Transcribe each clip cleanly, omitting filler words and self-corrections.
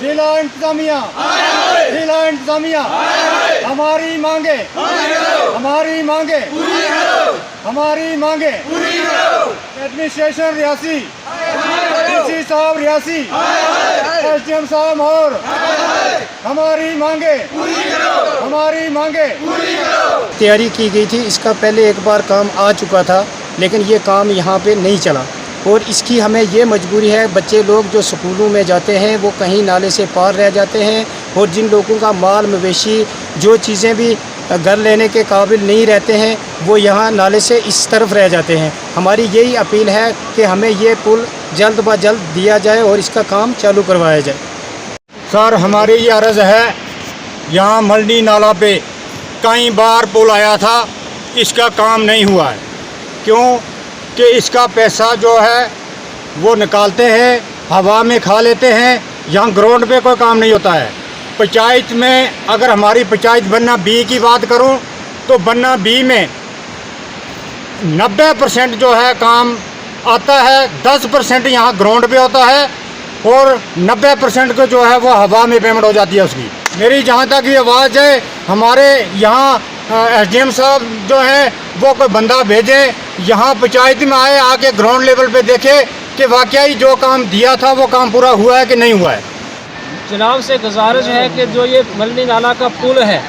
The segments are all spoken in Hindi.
जिला इंतजामिया, हमारी मांगे, हमारी मांगे, हमारी मांगे। एडमिनिस्ट्रेशन रियासी, डीसी साहब रियासी, एसडीएम साहब और हमारी मांगे, हमारी मांगे। तैयारी की गई थी, इसका पहले एक बार काम आ चुका था, लेकिन ये काम यहाँ पे नहीं चला और इसकी हमें ये मजबूरी है। बच्चे लोग जो स्कूलों में जाते हैं वो कहीं नाले से पार रह जाते हैं और जिन लोगों का माल मवेशी जो चीज़ें भी घर लेने के काबिल नहीं रहते हैं वो यहाँ नाले से इस तरफ रह जाते हैं। हमारी यही अपील है कि हमें ये पुल जल्द ब जल्द दिया जाए और इसका काम चालू करवाया जाए। सर, हमारी ये अर्ज़ है, यहाँ मल्डी नाला पे कई बार पुल आया था, इसका काम नहीं हुआ है। क्यों कि इसका पैसा जो है वो निकालते हैं, हवा में खा लेते हैं, यहाँ ग्राउंड पे कोई काम नहीं होता है। पंचायत में अगर हमारी पंचायत बन्ना बी की बात करूं तो बन्ना बी में 90% जो है काम आता है, 10% यहाँ ग्राउंड पे होता है और 90% को जो है वो हवा में पेमेंट हो जाती है उसकी। मेरी जहाँ तक ये आवाज़ है, हमारे यहाँ एसडीएम साहब जो हैं वो कोई बंदा भेजें, यहाँ पंचायत में आए, आके ग्राउंड लेवल पे देखे कि वाकई जो काम दिया था वो काम पूरा हुआ है कि नहीं हुआ है। जनाब से गुजारिश है कि जो ये मल्ली नाला का पुल है,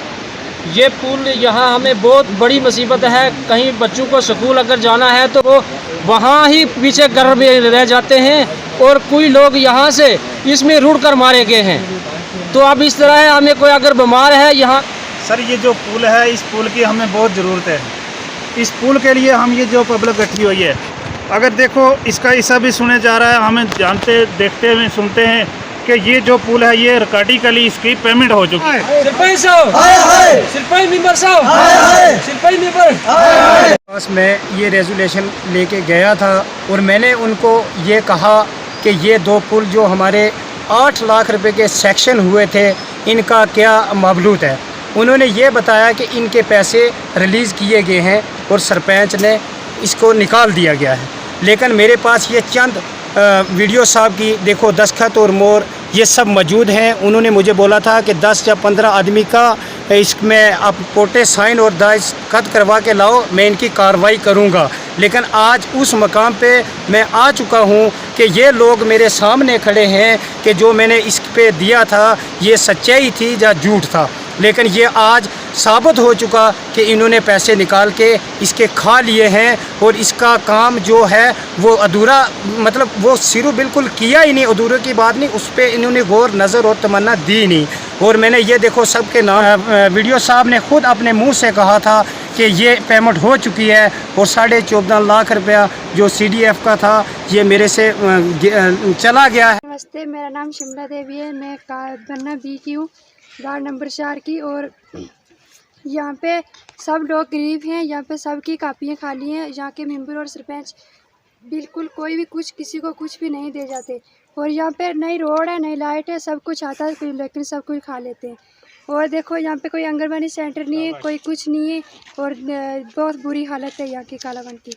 ये पुल यहाँ हमें बहुत बड़ी मुसीबत है। कहीं बच्चों को स्कूल अगर जाना है तो वो वहाँ ही पीछे घर में रह जाते हैं और कोई लोग यहाँ से इसमें रुड़ कर मारे गए हैं। तो अब इस तरह है, हमें कोई अगर बीमार है यहाँ। सर, ये जो पुल है, इस पुल की हमें बहुत ज़रूरत है। इस पुल के लिए हम ये जो पब्लिक इकट्ठी हुई है, अगर देखो इसका हिस्सा भी सुने जा रहा है, हमें जानते देखते हुए सुनते हैं कि ये जो पुल है ये रिकॉर्डिकली इसकी पेमेंट हो चुकी है। सरपंच साहब, सरपंच मेंबर साहब, सरपंच मेंबर। पास मैं ये रेजोल्यूशन लेके गया था और मैंने उनको ये कहा कि ये दो पुल जो हमारे 8 लाख रुपए के सेक्शन हुए थे, इनका क्या मामलूत है। उन्होंने ये बताया कि इनके पैसे रिलीज़ किए गए हैं और सरपंच ने इसको निकाल दिया गया है। लेकिन मेरे पास ये चंद वीडियो साहब की देखो दस्तखत और मोहर ये सब मौजूद हैं। उन्होंने मुझे बोला था कि 10 या 15 आदमी का इसमें आप पोटे साइन और दस्तखत करवा के लाओ, मैं इनकी कार्रवाई करूंगा। लेकिन आज उस मकाम पे मैं आ चुका हूं कि ये लोग मेरे सामने खड़े हैं कि जो मैंने इस पे दिया था ये सच्चाई थी या झूठ था। लेकिन ये आज साबित हो चुका कि इन्होंने पैसे निकाल के इसके खा लिए हैं और इसका काम जो है वो अधूरा, मतलब वो शुरू बिल्कुल किया ही नहीं, अधूरे की बात नहीं, उस पर इन्होंने गौर नज़र और तमन्ना दी नहीं। और मैंने ये देखो सबके नाम, वीडियो साहब ने खुद अपने मुंह से कहा था कि ये पेमेंट हो चुकी है और 14.5 लाख रुपया जो CDF का था ये मेरे से चला गया है। नमस्ते, मेरा नाम शिमला देवी है, मैं बन्ना बी की हूँ, वार्ड नंबर 4 की। और यहाँ पे सब लोग गरीब हैं, यहाँ पे सबकी कापियाँ खाली हैं। यहाँ के मेंबर और सरपंच बिल्कुल कोई भी कुछ किसी को कुछ भी नहीं दे जाते। और यहाँ पे नई रोड है, नई लाइट है, सब कुछ आता है लेकिन सब कुछ खा लेते हैं। और देखो यहाँ पे कोई आंगनबाड़ी सेंटर नहीं है, कोई कुछ नहीं है और बहुत बुरी हालत है यहाँ की कालावन की।